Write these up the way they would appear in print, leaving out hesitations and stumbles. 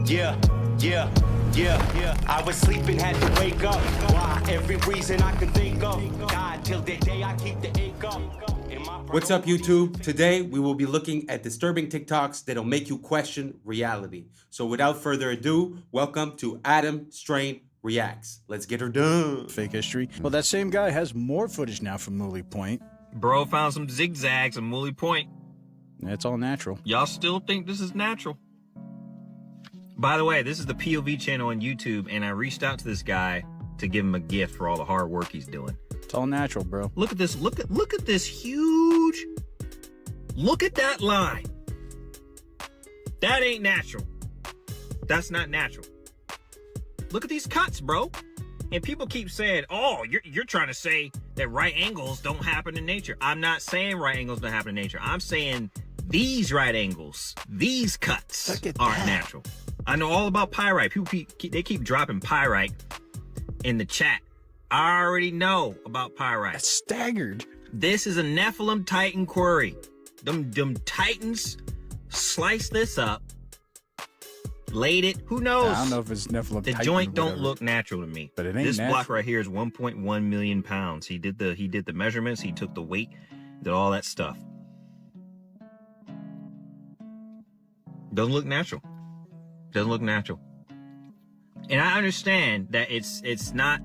Yeah, yeah, yeah, yeah. I was sleeping, had to wake up. Why? Every reason I can think of. God, till the day I keep the ink up. What's up, YouTube? Today, we will be looking at disturbing TikToks that'll make you question reality. So without further ado, welcome to Adam Strain Reacts. Let's get her done. Fake history. Well, that same guy has more footage now from Mooley Point. Bro found some zigzags in Mooley Point. It's all natural. Y'all still think this is natural? By the way, this is the POV channel on YouTube, and I reached out to this guy to give him a gift for all the hard work he's doing. It's all natural, bro. Look at this. Look at this huge. Look at that line. That ain't natural. That's not natural. Look at these cuts, bro. And people keep saying, "Oh, you're trying to say that right angles don't happen in nature." I'm not saying right angles don't happen in nature. I'm saying these right angles, these cuts aren't natural. I know all about pyrite. People keep dropping pyrite in the chat. I already know about pyrite. That's staggered. This is a Nephilim Titan quarry. Them Titans sliced this up, laid it. Who knows? I don't know if it's Nephilim. The joint don't look natural to me. But it ain't this natural. block right here is 1.1 million pounds. He did the measurements. He took the weight, did all that stuff. Doesn't look natural. Doesn't look natural. And I understand that it's not.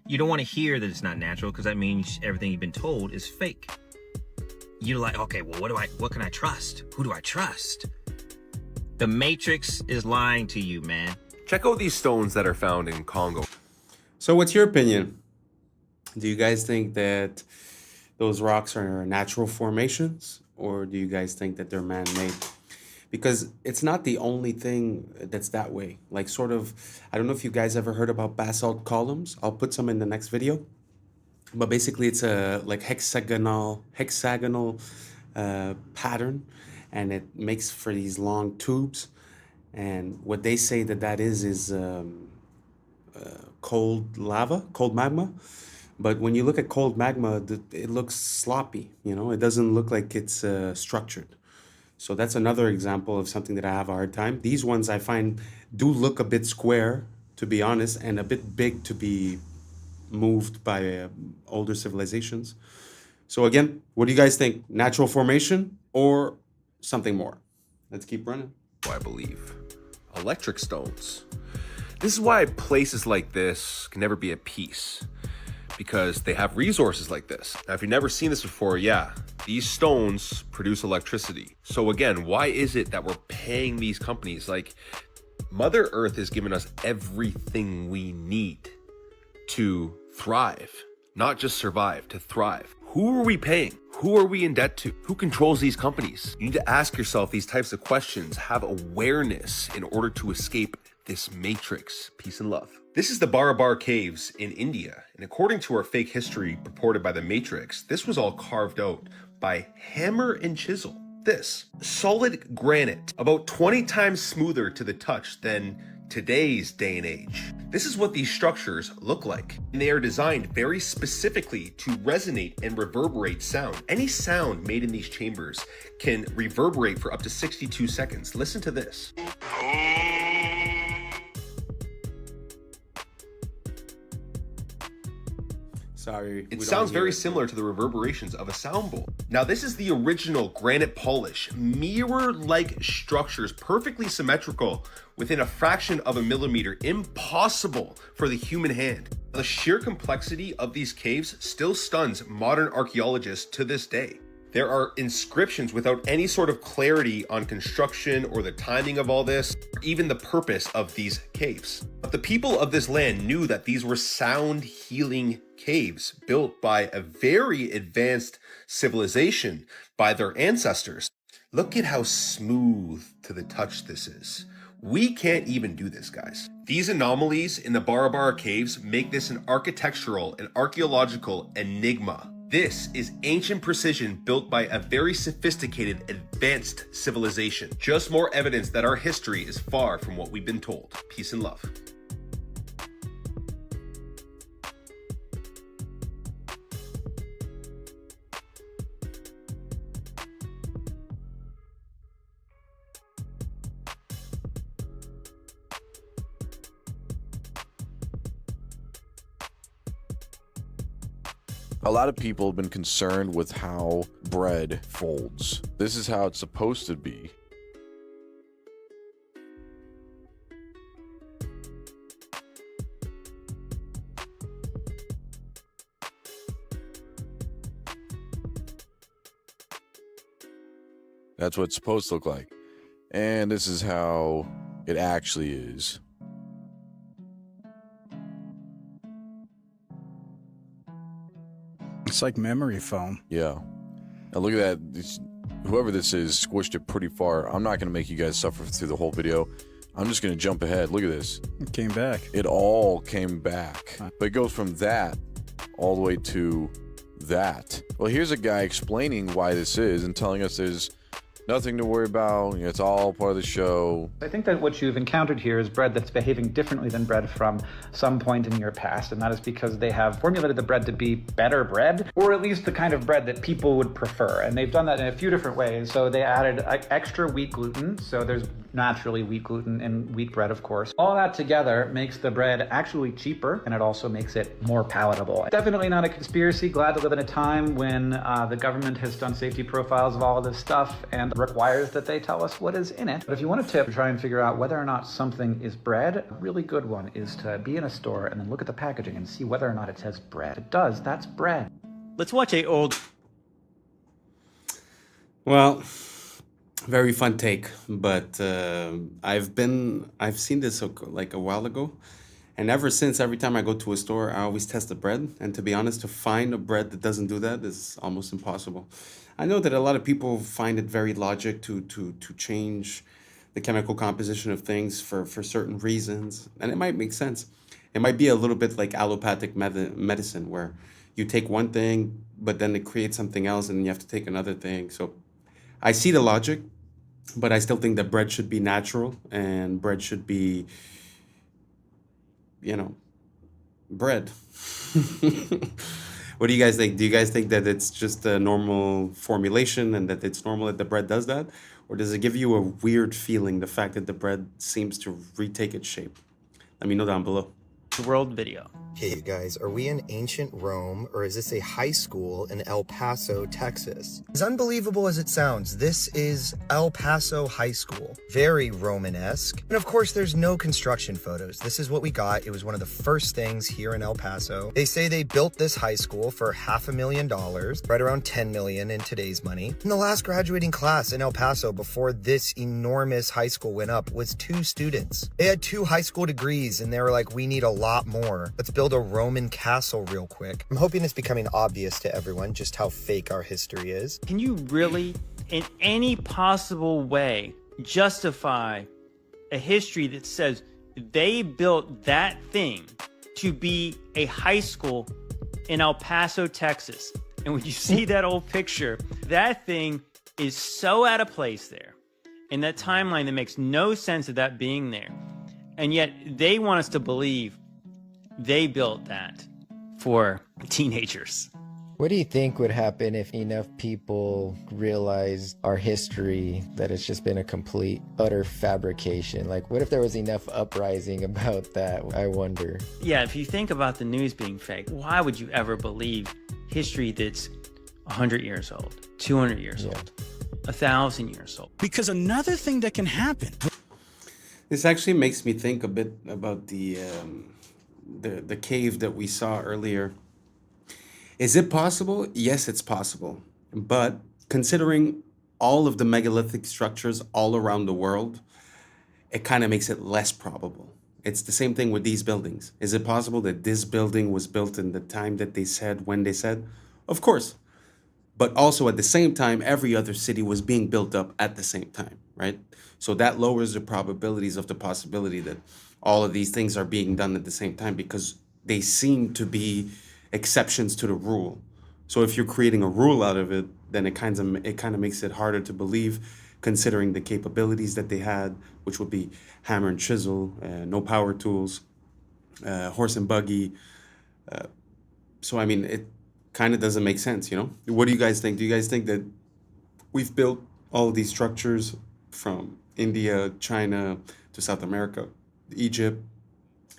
You don't want to hear that it's not natural, because that means everything you've been told is fake. You're like, okay, well, what can I trust? Who do I trust? The Matrix is lying to you, man. Check out these stones that are found in Congo. So what's your opinion? Do you guys think that those rocks are natural formations, or do you guys think that they're man-made? Because it's not the only thing that's that way. Like, sort of, I don't know if you guys ever heard about basalt columns. I'll put some in the next video. But basically, it's a like hexagonal pattern, and it makes for these long tubes. And what they say that is cold lava, cold magma. But when you look at cold magma, it looks sloppy. You know, it doesn't look like it's structured. So that's another example of something that I have a hard time. These ones I find do look a bit square, to be honest, and a bit big to be moved by older civilizations. So again, what do you guys think? Natural formation or something more? Let's keep running. I believe. Electric stones. This is why places like this can never be at peace, because they have resources like this. Now, if you've never seen this before, yeah, these stones produce electricity. So again, why is it that we're paying these companies? Like, Mother Earth has given us everything we need to thrive, not just survive, to thrive. Who are we paying? Who are we in debt to? Who controls these companies? You need to ask yourself these types of questions, have awareness in order to escape this matrix. Peace and love. This is the Barabar Caves in India, and according to our fake history purported by the Matrix, this was all carved out by hammer and chisel. This solid granite, about 20 times smoother to the touch than today's day and age. This is what these structures look like, and they are designed very specifically to resonate and reverberate sound. Any sound made in these chambers can reverberate for up to 62 seconds. Listen to this. Sorry. It sounds very similar to the reverberations of a sound bowl. Now, this is the original granite polish, mirror-like structures, perfectly symmetrical within a fraction of a millimeter, impossible for the human hand. The sheer complexity of these caves still stuns modern archaeologists to this day. There are inscriptions without any sort of clarity on construction or the timing of all this, or even the purpose of these caves. But the people of this land knew that these were sound healing caves built by a very advanced civilization by their ancestors. Look at how smooth to the touch this is. We can't even do this, guys. These anomalies in the Barabar caves make this an architectural and archaeological enigma. This is ancient precision built by a very sophisticated, advanced civilization. Just more evidence that our history is far from what we've been told. Peace and love. A lot of people have been concerned with how bread folds. This is how it's supposed to be. That's what it's supposed to look like. And this is how it actually is. It's like memory foam. Yeah. Now look at that. Whoever this is squished it pretty far. I'm not going to make you guys suffer through the whole video. I'm just going to jump ahead. Look at this. It came back. It all came back. But it goes from that all the way to that. Well, here's a guy explaining why this is and telling us there's nothing to worry about. It's all part of the show. I think that what you've encountered here is bread that's behaving differently than bread from some point in your past, and that is because they have formulated the bread to be better bread, or at least the kind of bread that people would prefer. And they've done that in a few different ways. So they added extra wheat gluten, so there's naturally wheat gluten in wheat bread, of course. All that together makes the bread actually cheaper, and it also makes it more palatable. Definitely not a conspiracy. Glad to live in a time when the government has done safety profiles of all of this stuff and requires that they tell us what is in it. But if you want a tip to try and figure out whether or not something is bread, a really good one is to be in a store and then look at the packaging and see whether or not it says bread. If it does, that's bread. Let's watch a old... Well, very fun take, but I've seen this like a while ago, and ever since, every time I go to a store, I always test the bread. And to be honest, to find a bread that doesn't do that is almost impossible. I know that a lot of people find it very logic to change the chemical composition of things for certain reasons, and it might make sense. It might be a little bit like allopathic medicine, where you take one thing, but then it creates something else, and you have to take another thing. So I see the logic, but I still think that bread should be natural, and bread should be, bread. What do you guys think? Do you guys think that it's just a normal formulation and that it's normal that the bread does that? Or does it give you a weird feeling, the fact that the bread seems to retake its shape? Let me know down below. world video. Hey, you guys, are we in ancient Rome, or is this a high school in El Paso, Texas? As unbelievable as it sounds, this is El Paso High School. Very Romanesque. And of course, there's no construction photos. This is what we got. It was one of the first things here in El Paso. They say they built this high school for $500,000, right around $10 million in today's money. And the last graduating class in El Paso before this enormous high school went up was 2 students. They had 2 high school degrees, and they were like, we need a lot more. Let's build a Roman castle real quick. I'm hoping it's becoming obvious to everyone just how fake our history is. Can you really, in any possible way, justify a history that says they built that thing to be a high school in El Paso, Texas? And when you see that old picture, that thing is so out of place there in that timeline that makes no sense of that being there. And yet they want us to believe they built that for teenagers. What do you think would happen if enough people realized our history, that it's just been a complete, utter fabrication? Like, what if there was enough uprising about that? I wonder. Yeah, if you think about the news being fake, why would you ever believe history that's 100 years old, 200 years old, 1,000 years old? Because another thing that can happen. This actually makes me think a bit about the cave that we saw earlier. Is it possible? Yes, it's possible. But considering all of the megalithic structures all around the world, it kind of makes it less probable. It's the same thing with these buildings. Is it possible that this building was built in the time that they said, when they said? Of course. But also at the same time, every other city was being built up at the same time, right? So that lowers the probabilities of the possibility that all of these things are being done at the same time, because they seem to be exceptions to the rule. So if you're creating a rule out of it, then it kind of makes it harder to believe, considering the capabilities that they had, which would be hammer and chisel, no power tools, horse and buggy. So I mean, it kind of doesn't make sense, you know? What do you guys think? Do you guys think that we've built all of these structures from India, China, to South America, Egypt,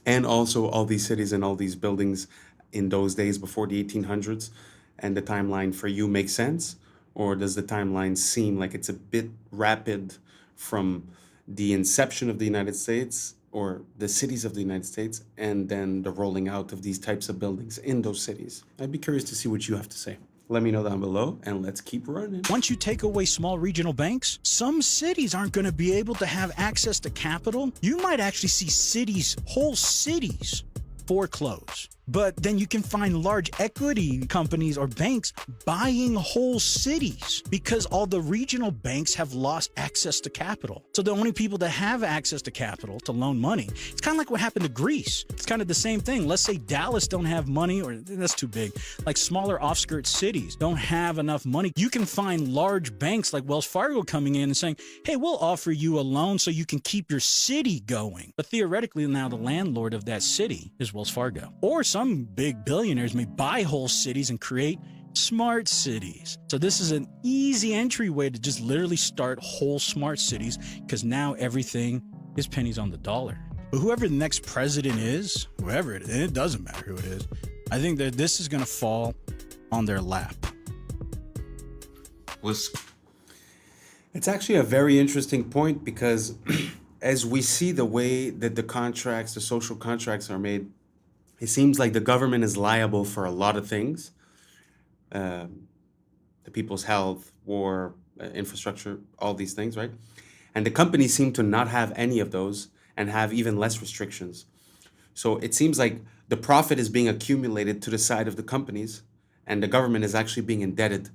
and also all these cities and all these buildings in those days before the 1800s, and the timeline for you make sense? Or does the timeline seem like it's a bit rapid from the inception of the United States or the cities of the United States and then the rolling out of these types of buildings in those cities? I'd be curious to see what you have to say. Let me know down below, and let's keep running. Once you take away small regional banks, some cities aren't going to be able to have access to capital. You might actually see cities, whole cities, foreclose. But then you can find large equity companies or banks buying whole cities because all the regional banks have lost access to capital. So the only people that have access to capital to loan money, it's kind of like what happened to Greece. It's kind of the same thing. Let's say Dallas don't have money, or that's too big. Like smaller off-skirt cities don't have enough money. You can find large banks like Wells Fargo coming in and saying, hey, we'll offer you a loan so you can keep your city going. But theoretically now the landlord of that city is Wells Fargo. Or some big billionaires may buy whole cities and create smart cities. So this is an easy entryway to just literally start whole smart cities, because now everything is pennies on the dollar. But whoever the next president is, whoever it doesn't matter who it is, I think that this is going to fall on their lap. It's actually a very interesting point, because as we see the way that the contracts, the social contracts are made, it seems like the government is liable for a lot of things. The people's health, war, infrastructure, all these things, right? And the companies seem to not have any of those and have even less restrictions. So it seems like the profit is being accumulated to the side of the companies, and the government is actually being indebted.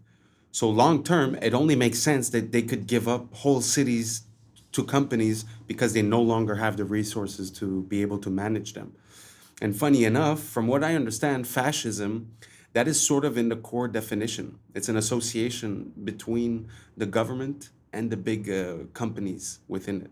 So long term, it only makes sense that they could give up whole cities to companies because they no longer have the resources to be able to manage them. And funny enough, from what I understand, fascism, that is sort of in the core definition. It's an association between the government and the big companies within it.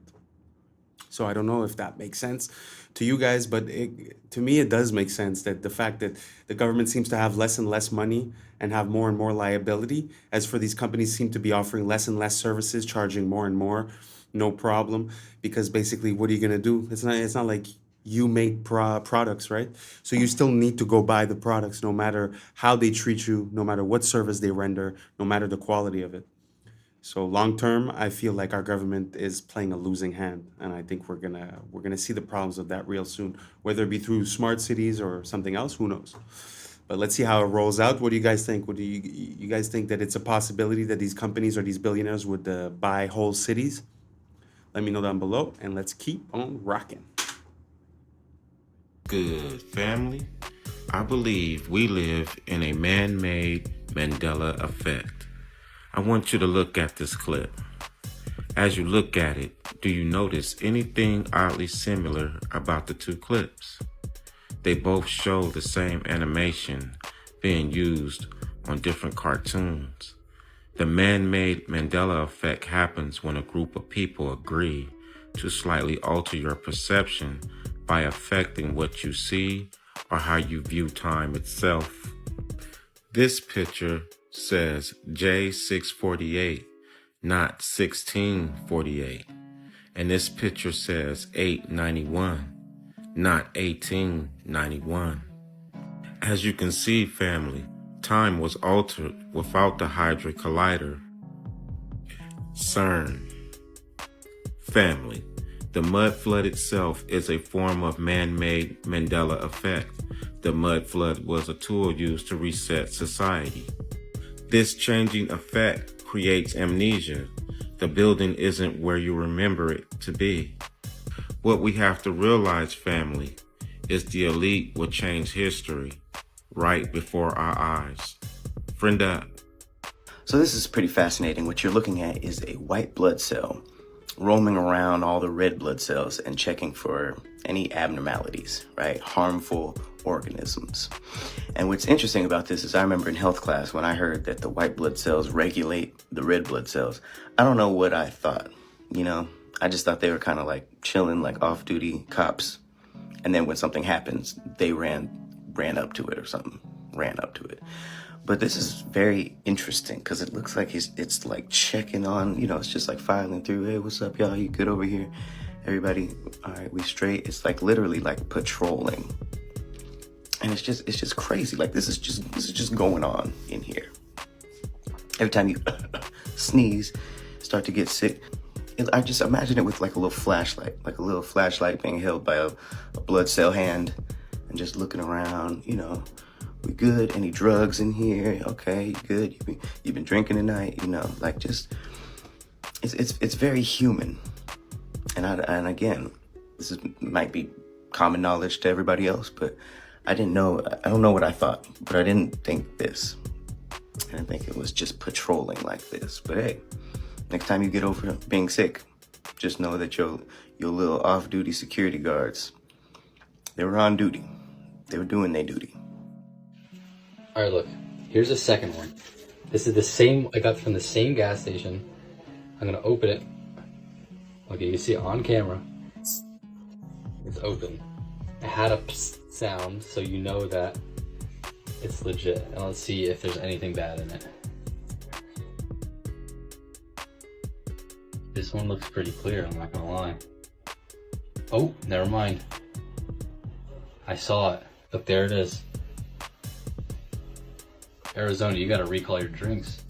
So I don't know if that makes sense to you guys, but to me, it does make sense that the fact that the government seems to have less and less money and have more and more liability, as for these companies seem to be offering less and less services, charging more and more, no problem, because basically, what are you going to do? It's not like you make products, right? So you still need to go buy the products, no matter how they treat you, no matter what service they render, no matter the quality of it. So long term, I feel like our government is playing a losing hand, and I think we're gonna see the problems of that real soon, whether it be through smart cities or something else. Who knows? But let's see how it rolls out. What do you guys think? What do you guys think that it's a possibility that these companies or these billionaires would buy whole cities? Let me know down below, and let's keep on rocking. Good family. I believe we live in a man-made Mandela effect. I want you to look at this clip. As you look at it, do you notice anything oddly similar about the two clips? They both show the same animation being used on different cartoons. The man-made Mandela effect happens when a group of people agree to slightly alter your perception by affecting what you see or how you view time itself. This picture says J648, not 1648. And this picture says 891, not 1891. As you can see, family, time was altered without the Hadron Collider. CERN. Family. The mud flood itself is a form of man-made Mandela effect. The mud flood was a tool used to reset society. This changing effect creates amnesia. The building isn't where you remember it to be. What we have to realize, family, is the elite will change history right before our eyes. Friend up. So this is pretty fascinating. What you're looking at is a white blood cell roaming around all the red blood cells and checking for any abnormalities, right? Harmful organisms. And what's interesting about this is I remember in health class when I heard that the white blood cells regulate the red blood cells. I don't know what I thought, you know? I just thought they were kind of like chilling, like off-duty cops. And then when something happens, they ran up to it or something, ran up to it. But this is very interesting because it looks like it's like checking on, you know, it's just like filing through. Hey, what's up, y'all? You good over here? Everybody, all right, we straight. It's like literally like patrolling. And it's just crazy. Like, this is just going on in here. Every time you sneeze, start to get sick, I just imagine it with like a little flashlight being held by a blood cell hand, and just looking around, you know, we good? Any drugs in here? Okay, you good? You've been drinking tonight? You know, like, just, it's very human. And again, might be common knowledge to everybody else, but I don't know what I thought, but I didn't think this. I didn't think it was just patrolling like this. But hey, next time you get over being sick, just know that your little off-duty security guards, they were on duty. They were doing their duty. All right, look, here's a second one. This is the same, I got from the same gas station. I'm gonna open it. Okay, you see it on camera. It's open. It had a psst sound, so you know that it's legit. And let's see if there's anything bad in it. This one looks pretty clear, I'm not gonna lie. Oh, never mind. I saw it. Look, there it is. Arizona, you gotta recall your drinks.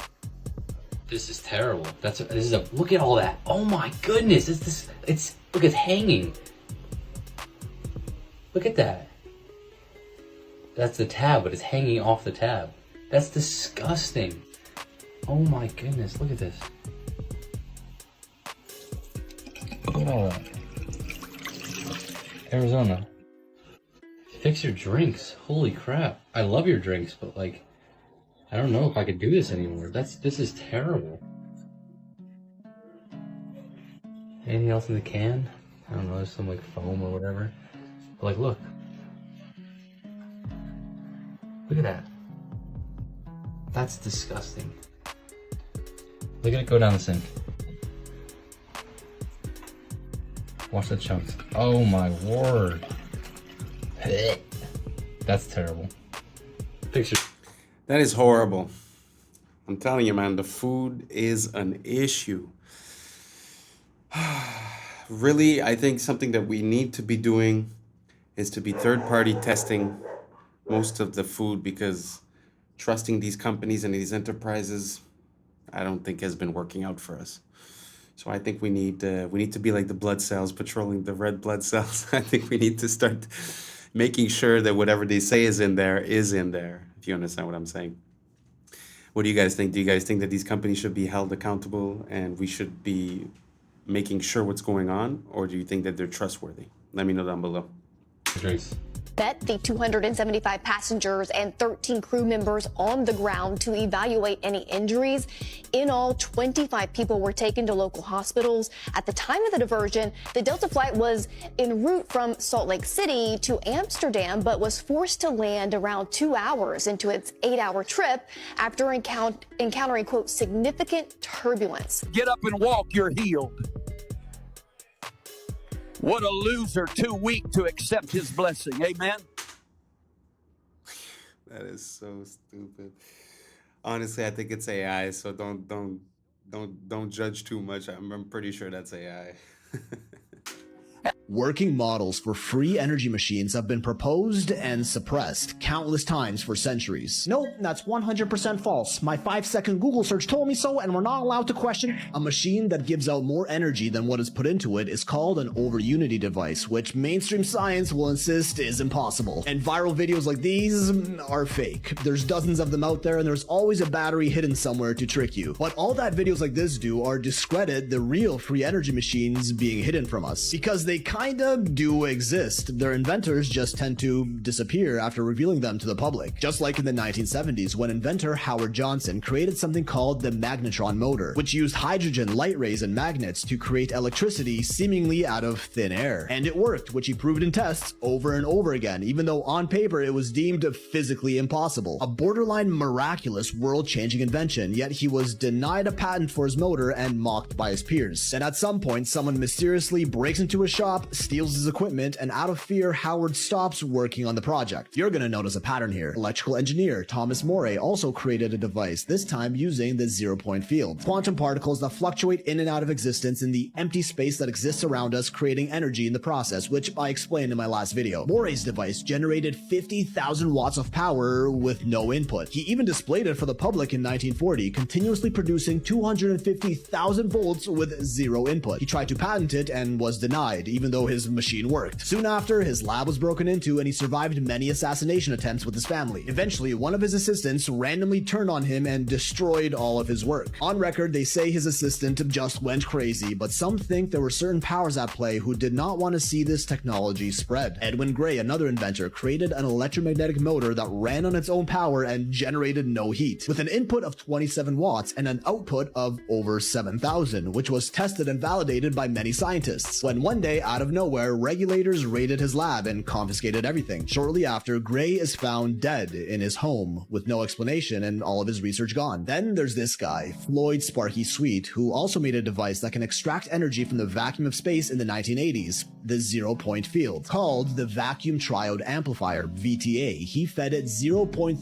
This is terrible. Look at all that. Oh my goodness, look, it's hanging. Look at that. That's the tab, but it's hanging off the tab. That's disgusting. Oh my goodness, look at this. Look at all that. Arizona. Fix your drinks. Holy crap. I love your drinks, but like, I don't know if I could do this anymore. This is terrible. Anything else in the can? I don't know, there's some like foam or whatever. But like, look. Look at that. That's disgusting. Look at it go down the sink. Watch the chunks. Oh my word. That's terrible. Picture. That is horrible. I'm telling you, man, the food is an issue. Really, I think something that we need to be doing is to be third-party testing most of the food, because trusting these companies and these enterprises, I don't think has been working out for us. So I think we need to be like the blood cells, patrolling the red blood cells. I think we need to start making sure that whatever they say is in there, if you understand what I'm saying. What do you guys think? Do you guys think that these companies should be held accountable and we should be making sure what's going on? Or do you think that they're trustworthy? Let me know down below. Bet the 275 passengers and 13 crew members on the ground to evaluate any injuries. In all, 25 people were taken to local hospitals. At the time of the diversion, the Delta flight was en route from Salt Lake City to Amsterdam, but was forced to land around 2 hours into its 8-hour trip after encountering, quote, significant turbulence. Get up and walk, you're healed. What a loser, too weak to accept his blessing. Amen. That is so stupid. Honestly, I think it's AI, so don't judge too much. I'm pretty sure that's AI. Working models for free energy machines have been proposed and suppressed countless times for centuries. Nope, that's 100% false. My 5-second Google search told me so, and we're not allowed to question. A machine that gives out more energy than what is put into it is called an over-unity device, which mainstream science will insist is impossible. And viral videos like these are fake. There's dozens of them out there, and there's always a battery hidden somewhere to trick you. But all that videos like this do are discredit the real free energy machines being hidden from us, because they kinda do exist. Their inventors just tend to disappear after revealing them to the public. Just like in the 1970s, when inventor Howard Johnson created something called the magnetron motor, which used hydrogen, light rays, and magnets to create electricity seemingly out of thin air. And it worked, which he proved in tests over and over again, even though on paper it was deemed physically impossible. A borderline miraculous, world-changing invention, yet he was denied a patent for his motor and mocked by his peers. And at some point, someone mysteriously breaks into a shop, up, steals his equipment, and out of fear, Howard stops working on the project. You're gonna notice a pattern here. Electrical engineer Thomas Morey also created a device, this time using the zero-point field. Quantum particles that fluctuate in and out of existence in the empty space that exists around us, creating energy in the process, which I explained in my last video. Morey's device generated 50,000 watts of power with no input. He even displayed it for the public in 1940, continuously producing 250,000 volts with zero input. He tried to patent it and was denied, even though his machine worked. Soon after, his lab was broken into and he survived many assassination attempts with his family. Eventually, one of his assistants randomly turned on him and destroyed all of his work. On record, they say his assistant just went crazy, but some think there were certain powers at play who did not want to see this technology spread. Edwin Gray, another inventor, created an electromagnetic motor that ran on its own power and generated no heat, with an input of 27 watts and an output of over 7,000, which was tested and validated by many scientists. When one day, out of nowhere, regulators raided his lab and confiscated everything. Shortly after, Gray is found dead in his home with no explanation and all of his research gone. Then there's this guy, Floyd Sparky Sweet, who also made a device that can extract energy from the vacuum of space in the 1980s, the zero-point field. Called the Vacuum Triode Amplifier, VTA, he fed it 0.3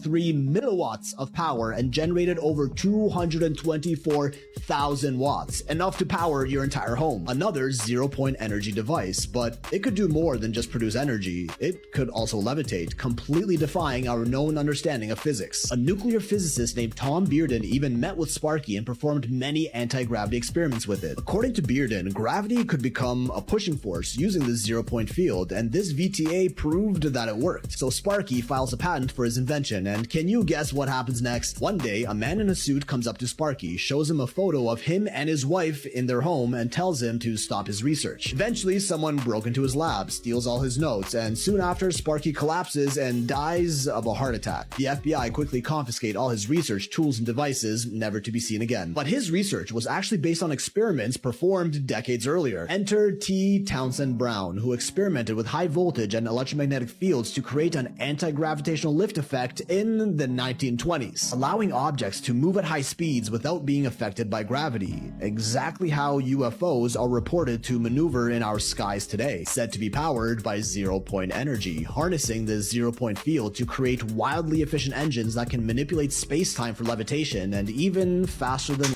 milliwatts of power and generated over 224,000 watts, enough to power your entire home. Another zero-point energy device, but it could do more than just produce energy. It could also levitate, completely defying our known understanding of physics. A nuclear physicist named Tom Bearden even met with Sparky and performed many anti-gravity experiments with it. According to Bearden, gravity could become a pushing force using the zero-point field, and this VTA proved that it worked. So Sparky files a patent for his invention, and can you guess what happens next? One day, a man in a suit comes up to Sparky, shows him a photo of him and his wife in their home, and tells him to stop his research. Eventually, someone broke into his lab, steals all his notes, and soon after, Sparky collapses and dies of a heart attack. The FBI quickly confiscate all his research tools and devices, never to be seen again. But his research was actually based on experiments performed decades earlier. Enter T. Townsend Brown, who experimented with high voltage and electromagnetic fields to create an anti-gravitational lift effect in the 1920s, allowing objects to move at high speeds without being affected by gravity, exactly how UFOs are reported to maneuver in our skies today, said to be powered by zero-point energy, harnessing the zero-point field to create wildly efficient engines that can manipulate space-time for levitation and even faster than...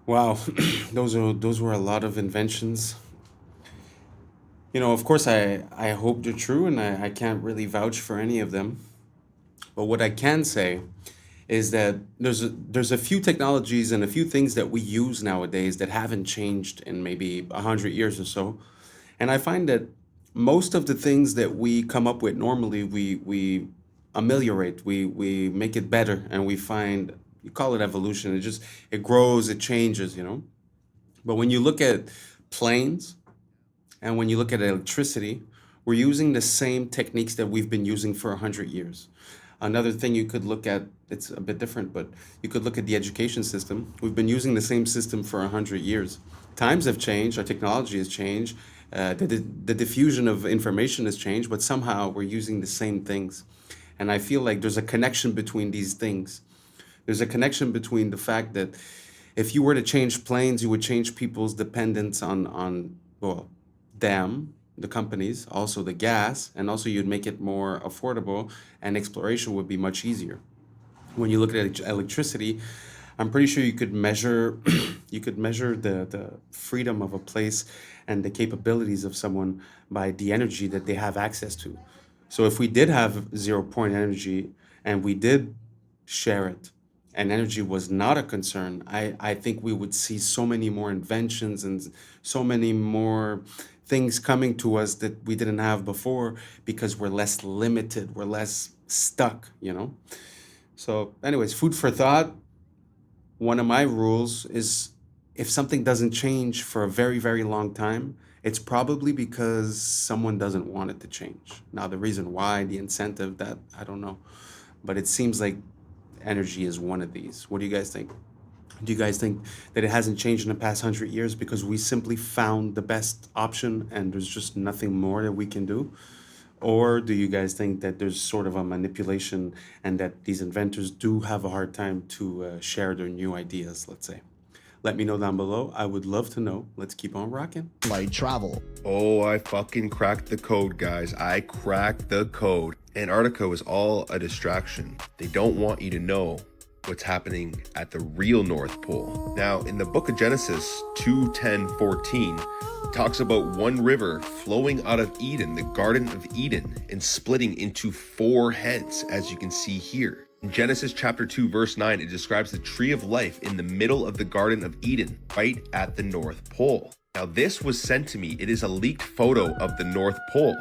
Wow, those were a lot of inventions. You know, of course, I hope they're true, and I can't really vouch for any of them. But what I can say is that there's a few technologies and a few things that we use nowadays that haven't changed in maybe 100 years or so. And I find that most of the things that we come up with normally, we ameliorate, we make it better, and we find, you call it evolution, it grows, it changes, you know. But when you look at planes and when you look at electricity, we're using the same techniques that we've been using for 100 years. Another thing you could look at, it's a bit different, but you could look at the education system. We've been using the same system for 100 years. Times have changed, our technology has changed, the diffusion of information has changed, but somehow we're using the same things. And I feel like there's a connection between these things. There's a connection between the fact that if you were to change planes, you would change people's dependence on well, them, the companies, also the gas, and also you'd make it more affordable, and exploration would be much easier. When you look at electricity, I'm pretty sure you could measure the freedom of a place and the capabilities of someone by the energy that they have access to. So if we did have zero-point energy and we did share it, and energy was not a concern, I think we would see so many more inventions and so many more things coming to us that we didn't have before, because we're less limited, we're less stuck, you know? So anyways, food for thought. One of my rules is if something doesn't change for a very, very long time, it's probably because someone doesn't want it to change. Now, the reason why, the incentive, that I don't know. But it seems like energy is one of these. What do you guys think? Do you guys think that it hasn't changed in the past 100 years because we simply found the best option and there's just nothing more that we can do? Or do you guys think that there's sort of a manipulation and that these inventors do have a hard time to share their new ideas, let's say? Let me know down below. I would love to know. Let's keep on rocking. Light travel. Oh, I fucking cracked the code, guys. I cracked the code. Antarctica is all a distraction. They don't want you to know what's happening at the real North Pole. Now, in the book of Genesis 2:10-14, it talks about one river flowing out of Eden, the Garden of Eden, and splitting into 4 heads, as you can see here. In Genesis chapter 2, verse 9, it describes the tree of life in the middle of the Garden of Eden, right at the North Pole. Now, this was sent to me. It is a leaked photo of the North Pole,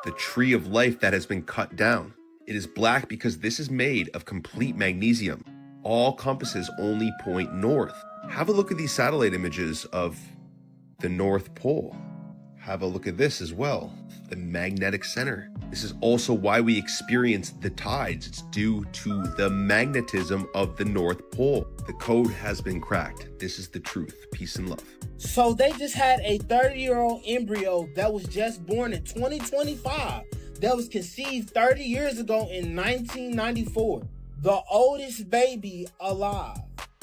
the tree of life that has been cut down. It is black because this is made of complete magnesium. All compasses only point north. Have a look at these satellite images of the North Pole. Have a look at this as well, the magnetic center. This is also why we experience the tides. It's due to the magnetism of the North Pole. The code has been cracked. This is the truth. Peace and love. So they just had a 30-year-old embryo that was just born in 2025 that was conceived 30 years ago in 1994. The oldest baby alive.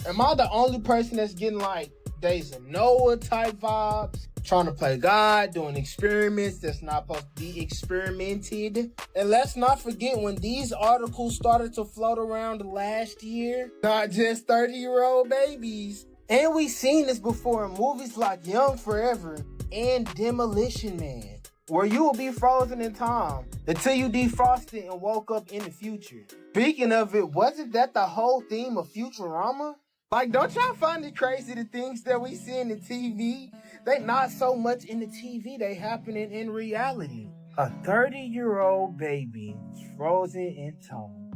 Am I the only person that's getting like Days of Noah type vibes? Trying to play God, doing experiments that's not supposed to be experimented. And let's not forget when these articles started to float around last year, not just 30-year-old babies. And we've seen this before in movies like Young Forever and Demolition Man, where you will be frozen in time until you defrosted and woke up in the future. Speaking of it, wasn't that the whole theme of Futurama? Like, don't y'all find it crazy the things that we see in the TV? They not so much in the TV, they happening in reality. A 30-year-old baby frozen in time.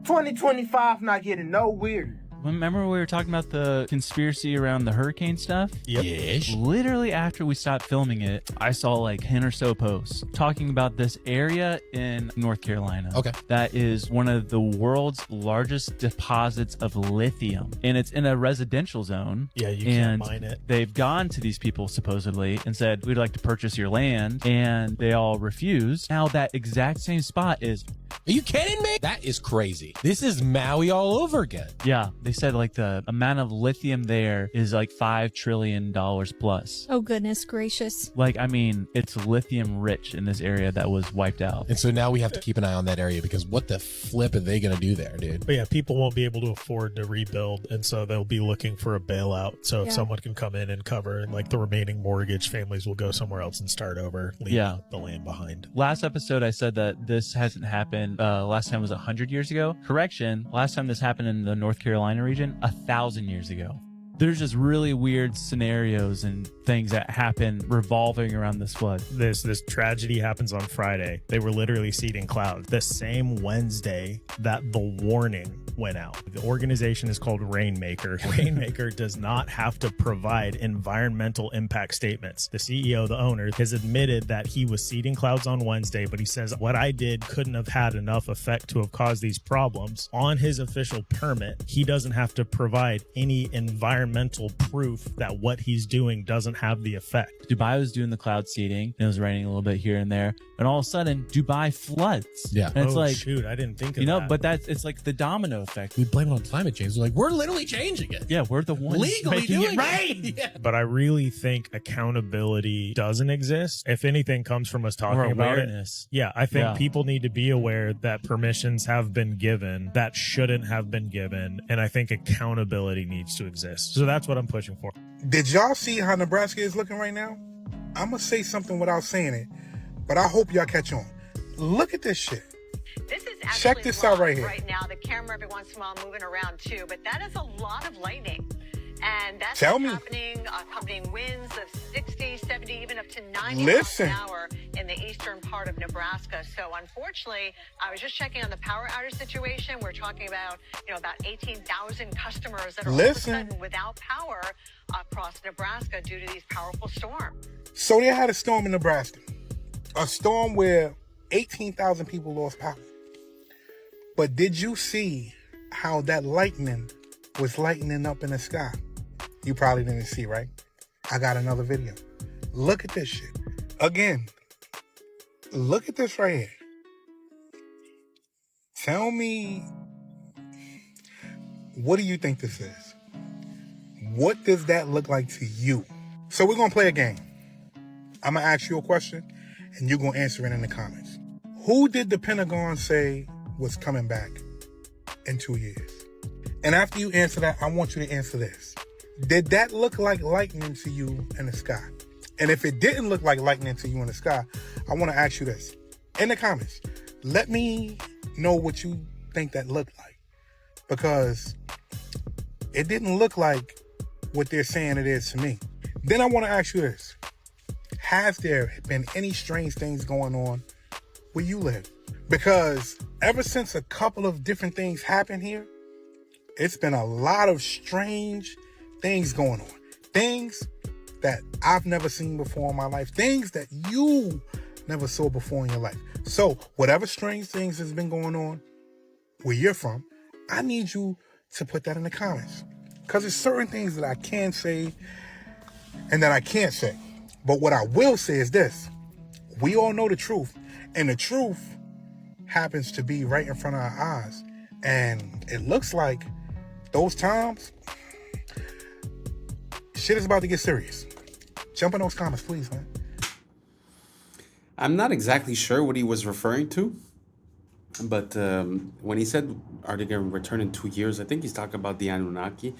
2025 not getting no weirder. Remember we were talking about the conspiracy around the hurricane stuff? Yep. Yes. Literally after we stopped filming it, I saw like 10 or so posts talking about this area in North Carolina. Okay. That is one of the world's largest deposits of lithium. And it's in a residential zone. Yeah, you can't mine it. They've gone to these people supposedly and said, we'd like to purchase your land. And they all refused. Now that exact same spot is... Are you kidding me? That is crazy. This is Maui all over again. Yeah, they said like the amount of lithium there is like $5 trillion plus. Oh, goodness gracious. Like, I mean, it's lithium rich in this area that was wiped out. And so now we have to keep an eye on that area because what the flip are they going to do there, dude? But yeah, people won't be able to afford to rebuild. And so they'll be looking for a bailout. So if someone can come in and cover like the remaining mortgage, families will go somewhere else and start over, leaving the land behind. Last episode, I said that this hasn't happened. Last time was 100 years ago. Correction. Last time this happened in the North Carolina region, 1,000 years ago. There's just really weird scenarios and things that happen revolving around this flood. This tragedy happens on Friday. They were literally seeding clouds. The same Wednesday that the warning went out. The organization is called Rainmaker. Rainmaker does not have to provide environmental impact statements. The CEO, the owner, has admitted that he was seeding clouds on Wednesday, but he says, what I did couldn't have had enough effect to have caused these problems. On his official permit, he doesn't have to provide any environmental proof that what he's doing doesn't have the effect. Dubai was doing the cloud seeding, and it was raining a little bit here and there, and all of a sudden, Dubai floods. Yeah. And it's like, shoot, I didn't think of that. You know, but it's like the domino effect. We blame it on climate change. We're like, we're literally changing it. Yeah, we're the ones legally making doing it rain. Yeah. But I really think accountability doesn't exist. If anything comes from us talking about it. Yeah, I think people need to be aware that permissions have been given that shouldn't have been given. And I think accountability needs to exist. So that's what I'm pushing for. Did y'all see how Nebraska is looking right now? I'm going to say something without saying it, but I hope y'all catch on. Look at this shit. This is actually Check this out right here. Right now, the camera every once in a while moving around too, but that is a lot of lightning. And that's happening, accompanying winds of 60, 70, even up to 90 miles an hour in the eastern part of Nebraska. So unfortunately, I was just checking on the power outage situation. We're talking about, about 18,000 customers that are all of a sudden without power across Nebraska due to these powerful storms. So they had a storm in Nebraska. A storm where 18,000 people lost power. But did you see how that lightning was lightening up in the sky? You probably didn't see, right? I got another video. Look at this shit. Again, look at this right here. Tell me, what do you think this is? What does that look like to you? So we're going to play a game. I'm going to ask you a question, and you're going to answer it in the comments. Who did the Pentagon say was coming back in 2 years? And after you answer that, I want you to answer this. Did that look like lightning to you in the sky? And if it didn't look like lightning to you in the sky, I want to ask you this. In the comments, let me know what you think that looked like. Because it didn't look like what they're saying it is to me. Then I want to ask you this. Has there been any strange things going on where you live? Because ever since a couple of different things happened here, it's been a lot of strange things going on. Things that I've never seen before in my life. Things that you never saw before in your life. So whatever strange things has been going on where you're from, I need you to put that in the comments. Because there's certain things that I can say and that I can't say. But what I will say is this. We all know the truth. And the truth happens to be right in front of our eyes. And it looks like those times, shit is about to get serious. Jump in those comments, please, man. I'm not exactly sure what he was referring to. But when he said, are they going to return in 2 years? I think he's talking about the Anunnaki.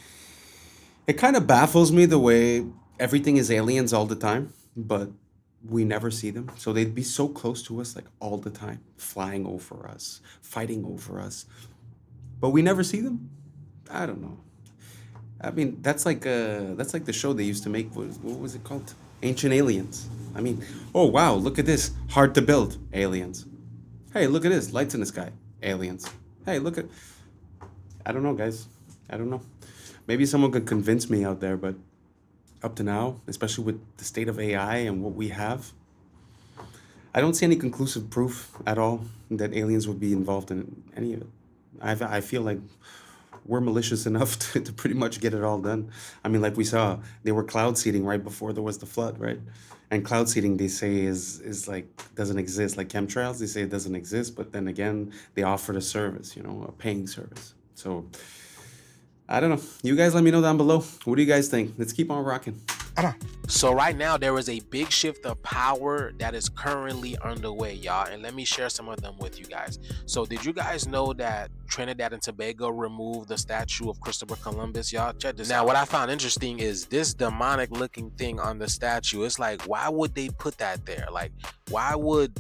It kind of baffles me the way everything is aliens all the time, but we never see them. So they'd be so close to us like all the time, flying over us, fighting over us. But we never see them? I don't know. I mean, that's like the show they used to make. What was it called? Ancient Aliens. I mean, oh, wow, look at this. Hard to build. Aliens. Hey, look at this. Lights in the sky. Aliens. Hey, look at... I don't know, guys. I don't know. Maybe someone could convince me out there, but up to now, especially with the state of AI and what we have, I don't see any conclusive proof at all that aliens would be involved in any of it. I feel like we're malicious enough to pretty much get it all done. I mean, like we saw, they were cloud seeding right before there was the flood, right? And cloud seeding, they say, is like, doesn't exist. Like chemtrails, they say it doesn't exist, but then again, they offered a service, you know, a paying service. So, I don't know. You guys let me know down below. What do you guys think? Let's keep on rocking. So right now there is a big shift of power that is currently underway, y'all, and let me share some of them with you guys. So did you guys know that Trinidad and Tobago removed the statue of Christopher Columbus, y'all? Check this out. Now what I found interesting is this demonic looking thing on the statue. It's like, why would they put that there? Like, why would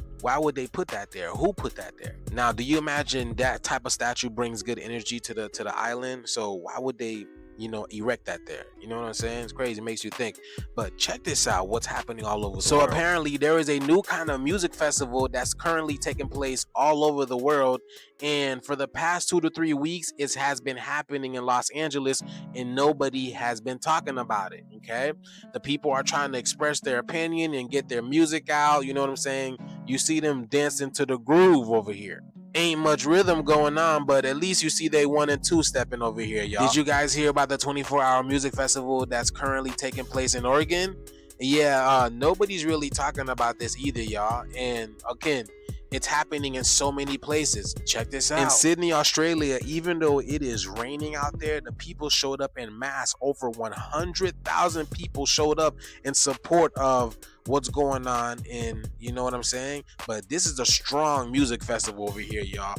they put that there? Who put that there? Now, do you imagine that type of statue brings good energy to the island? So why would they, you know, erect that there? You know what I'm saying? It's crazy. It makes you think. But check this out. What's happening all over the world. So apparently there is a new kind of music festival that's currently taking place all over the world. And for the past 2 to 3 weeks, it has been happening in Los Angeles and nobody has been talking about it. Okay. The people are trying to express their opinion and get their music out. You know what I'm saying? You see them dancing to the groove over here. Ain't much rhythm going on, but at least you see they 1 and 2 stepping over here, y'all. Did you guys hear about the 24-hour music festival that's currently taking place in Oregon? Yeah, nobody's really talking about this either, y'all. And again, it's happening in so many places. Check this out. In Sydney, Australia, even though it is raining out there, the people showed up en masse. Over 100,000 people showed up in support of what's going on in, you know what I'm saying? But this is a strong music festival over here, y'all.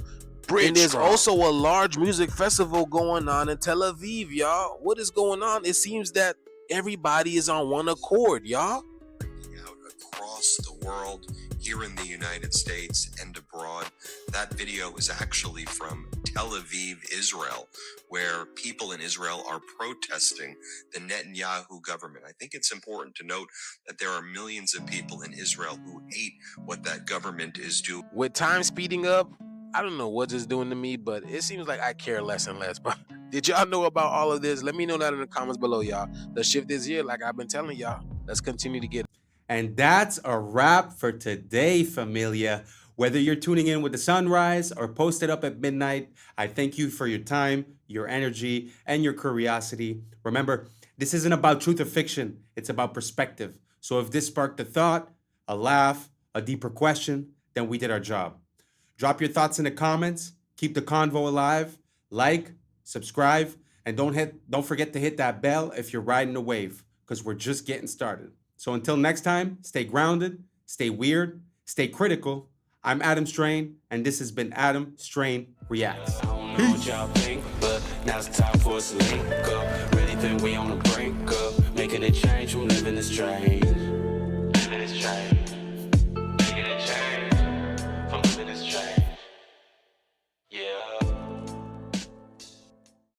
And there's also a large music festival going on in Tel Aviv, y'all. What is going on? It seems that everybody is on one accord, y'all. Out across the world, here in the United States and abroad. That video is actually from Tel Aviv, Israel, where people in Israel are protesting the Netanyahu government. I think it's important to note that there are millions of people in Israel who hate what that government is doing. With time speeding up, I don't know what it's doing to me, but it seems like I care less and less. But did y'all know about all of this? Let me know that in the comments below, y'all. The shift is here, like I've been telling y'all. Let's continue to get. And that's a wrap for today, familia. Whether you're tuning in with the sunrise or posted up at midnight, I thank you for your time, your energy, and your curiosity. Remember, this isn't about truth or fiction. It's about perspective. So if this sparked a thought, a laugh, a deeper question, then we did our job. Drop your thoughts in the comments. Keep the convo alive. Like, subscribe, and And don't forget to hit that bell if you're riding a wave, because we're just getting started. So until next time, stay grounded, stay weird, stay critical. I'm Adam Strain, and this has been Adam Strain Reacts. I don't know what y'all think, but now it's time for us to link up. Really think we on the brink of making a change from living this strange. Living this strange.